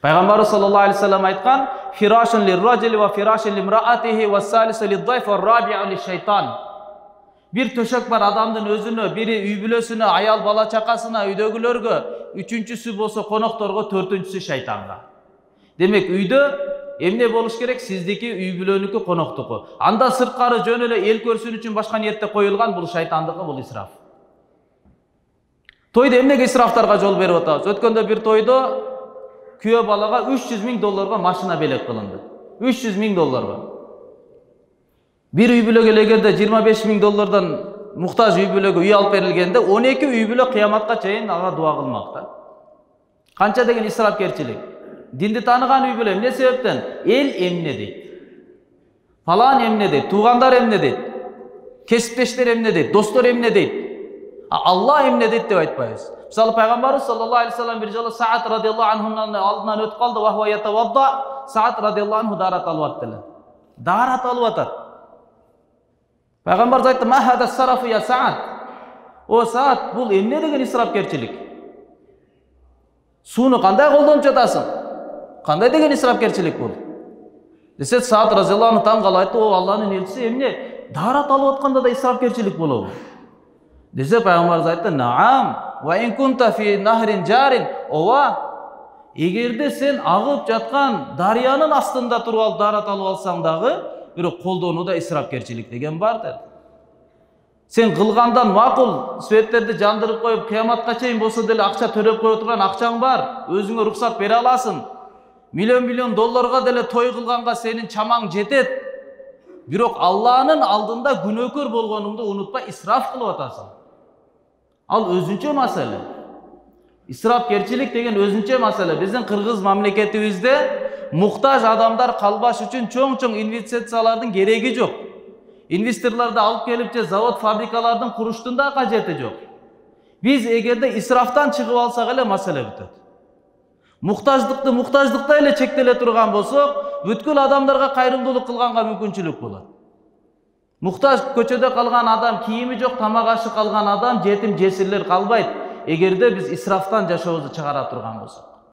Пайгамбарыбыз саллаллаху алейхи ва саллям айткан: "Фирашун лир-раджили ва фирашун лимраатихи ва салису лид-дайф ва рабиу лиш-шайтан." Bir төшөк бар адамдын өзүнө, бири үй бүлөсүнө, аял бала чакасына, үйдөгүлөргө, үчүнчүсү болсо конокторго, төртүнчүсү шайтанга. Демек үйдө эмне болуш керек? Сиздики үй бүлөнүкү, коноктуку. Анда сырткары жөн эле эл көрсүн үчүн башка ниетте коюлган, бул шайтандыкы, бул исраф. Тойдо эмнеге исрафтарга жол берип атабыз? Өткөндө бир тойдо күйөө балага $300.000 машина белек кылынды. $300.000. Bir үй бүлөгө эгерде $25.000 муктаж үй бүлөгө үй алып берилгенде, 12 үй бүлө кыяматка чейин ага дуа кылмак да. Канча деген исрафкерчилик. Динди тааныган үй бүлө эмне себептен? Эл эмне дейт? Фалан эмне дейт? Туугандар эмне дейт? Кесиптештер эмне дейт? Достор эмне дейт? Алла эмне дейт деп айтпайбыз. Мисалы пайгамбарыбыз саллаллаху алейхи ва саллям бир жолу Саат радиаллаху анхунун алдынан өтүп калды, ва хуа ятавадда. Саат радиаллаху анху дарат алып атты. Дарат алып атат. Пайгамбар айтты: "Ма хада сарафу я Саат?" О Саат, бул эмне деген исрафкерчилик? Сууну кандай колдонуп жатасың? Кандай деген исрафкерчилик бул? Десе Саат разияллаху анху таң калып айтты: "О Алланын элчиси, эмне дарат алып атканда да исрафкерчилик болобу?" Десе пайгамбарыбыз айтты: "Наам, ва ин кунта фи нахрин жарин." Ооба, эгерде сен агып жаткан дарыянын астында туруп алып дарат алып алсаң дагы, бирок колдонууда исрафкерчилик деген бар dedi. Sen кылгандан макул светтерди жандырып коюп, кыяматка чейин болсо деле акча төлөп кое турган акчаң бар, өзүңө уруксат бере аласың. Миллион долларга деле той кылганга сенин чамаң жетет. Бирок Алланын алдында күнөөкөр болгонуңду унутпай, исраф кылып атасың. Ал өзүнчө маселе. Исрафкерчилик деген өзүнчө маселе. Биздин кыргыз мамлекетибизде муктаж адамдар калбаш үчүн чоң инвестициялардын кереги жок. Инвесторларды алып келип же завод, фабрикалардын куруштун да кажети жок. Биз эгерде исрафтан чыгып алсак эле маселе бүтөт. Муктаждыкта эле чектеле турган болсок, бүткүл адамдарга кайрымдуулук кылганга мүмкүнчүлүк болот. Муктаж көчөдө калган адам, кийими жок, тамак ашы калган адам, жетим жесирлер калбайт. Эгерде биз исрафтан жашообузду чыгара турган болсок.